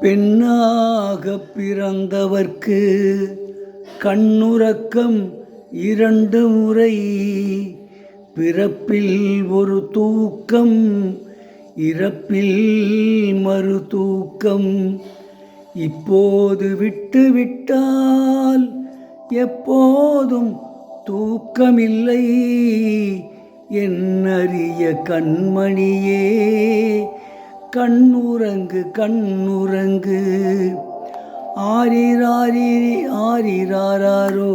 பெண்ணாக பிறந்தவர்க்கு கண்ணுறக்கம் 2 முறை. பிறப்பில் ஒரு தூக்கம், இறப்பில் மறு தூக்கம். இப்போது விட்டுவிட்டால் எப்போதும் தூக்கமில்லை. என்னறிய கண்மணியே, கண்ணுறங்கு கண்ணுறங்கு. ஆரிராரிரி ஆரிராரோ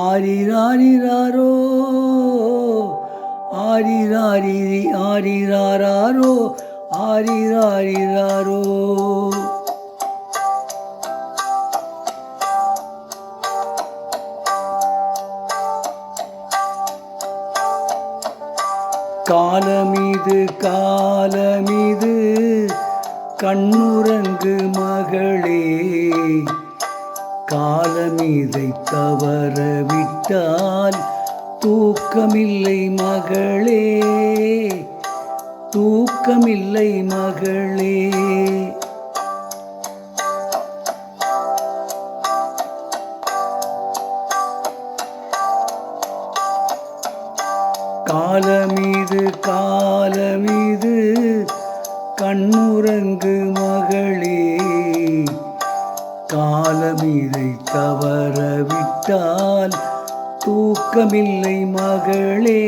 ஆரிராரிராரோ, ஆரிராரிரி ஆரிராரோ ஆரிராரிராரோ. காலமிது காலமிது கண்ணுறங்கு மகளே. காலமிதை தவறவிட்டால் தூக்கமில்லை மகளே, தூக்கமில்லை மகளே. காலமிது காலமிது கண்ணுறங்கு மகளே. காலமிதை தவறவிட்டால் தூக்கமில்லை மகளே,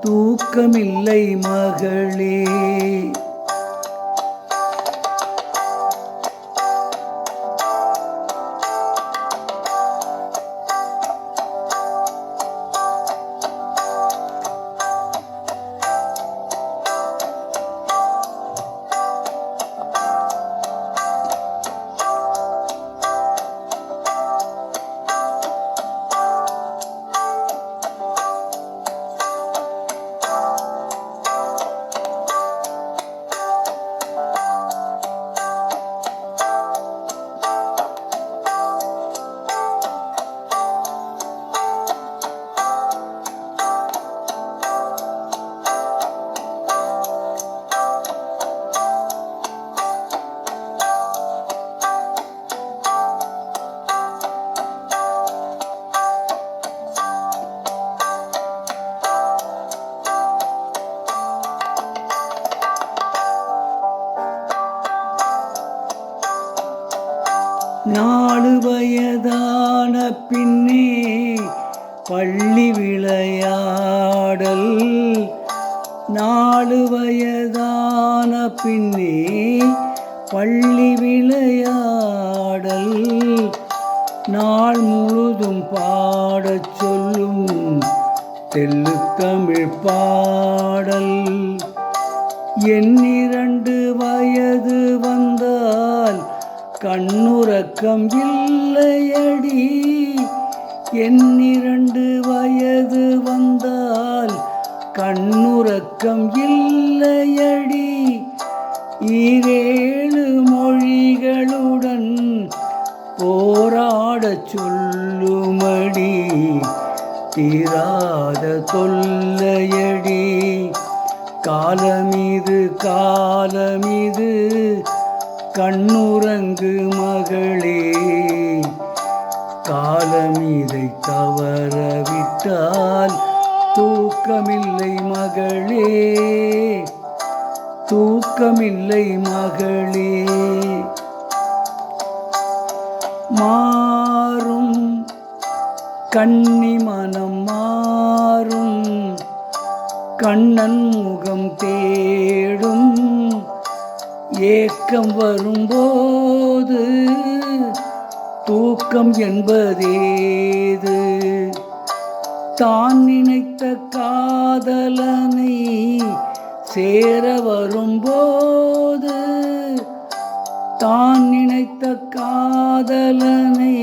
தூக்கமில்லை மகளே. நாலு வயதான பின்னே பள்ளி விளையாடல். 4 வயதான பின்னே பள்ளி விளையாடல். நாள் முழுதும் பாடச் சொல்லும் தெள்ளுத்தமிழ் பாடல். என் 2 வயது வந்தால் கண்ணுறக்கம் இல்லையடி. என் 2 வயது வந்தால் கண்ணுறக்கம் இல்லையடி. 7 மொழிகளுடன் போராடச் சொல்லுமடி. தீராத தொல்லையடி. காலமிது காலமிது கண்ணுறங்கு மகளே. காலமிதை தவறவிட்டால் தூக்கமில்லை மகளே, தூக்கமில்லை மகளே. மாறும் கன்னி மனம் மாறும், கண்ணன் முகம் தேடும். ஏக்கம் வரும்போது தூக்கம் என்பதேது? தான் நினைத்த காதலனை சேர வரும்போது, தான் நினைத்த காதலனை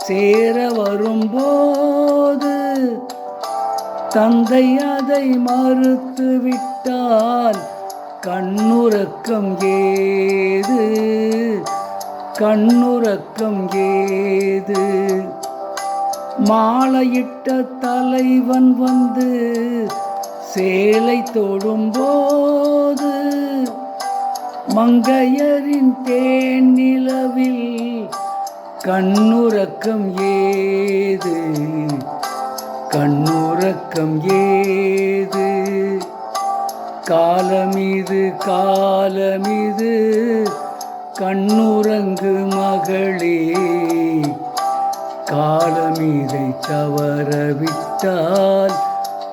சேர வரும்போது, தந்தை அதை மறுத்து விட்டால் கண்ணுறக்கம் ஏது? கண்ணுறக்கம் ஏது? மாலையிட்ட தலைவன் வந்து சேலை தொடும்போது, மங்கையரின் தேன் நிலவில் கண்ணுறக்கம் ஏது, கண்ணுறக்கம் ஏது. காலமிது காலமிது கண்ணுறங்கு மகளே, காலமிதை தவறவிட்டால்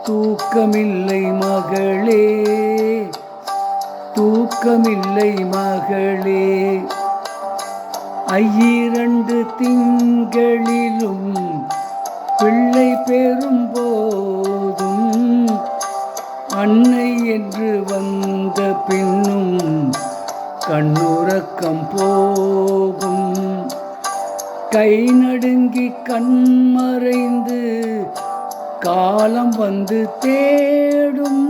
தூக்கமில்லை மகளே, தூக்கமில்லை மகளே. ஐயிரண்டு திங்களிலும் பிள்ளை பெறும் போதும் அன்னை என்று வந்த பின்னும் கண்ணுறக்கம் போகும். கை நடுங்கி கண்மறைந்து காலம் வந்து தேடும்,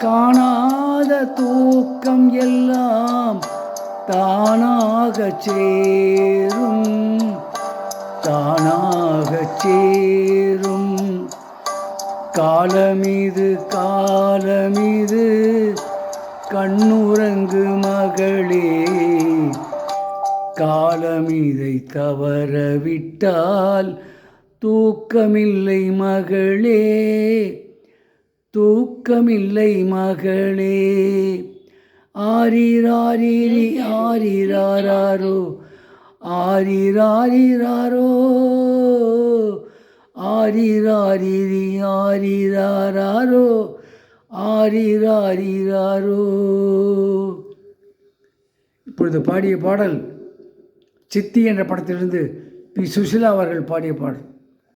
காணாத தூக்கம் எல்லாம் தானாக சேரும், தானாக சேரும். காலமிது காலமிது கண்ணுறங்கு மகளே, காலமிதை தவறவிட்டால் தூக்கமில்லை மகளே, தூக்கமில்லை மகளே. ஆரிராரிரி ஆரிராரோ, ஆரிராரிராரோ, ஆரிராரிரி ஆரிராரோ, ஆரிராரிராரோ. இப்பொழுது பாடிய பாடல் சித்தி என்ற படத்திலிருந்து பி. சுசிலா அவர்கள் பாடிய பாடல்.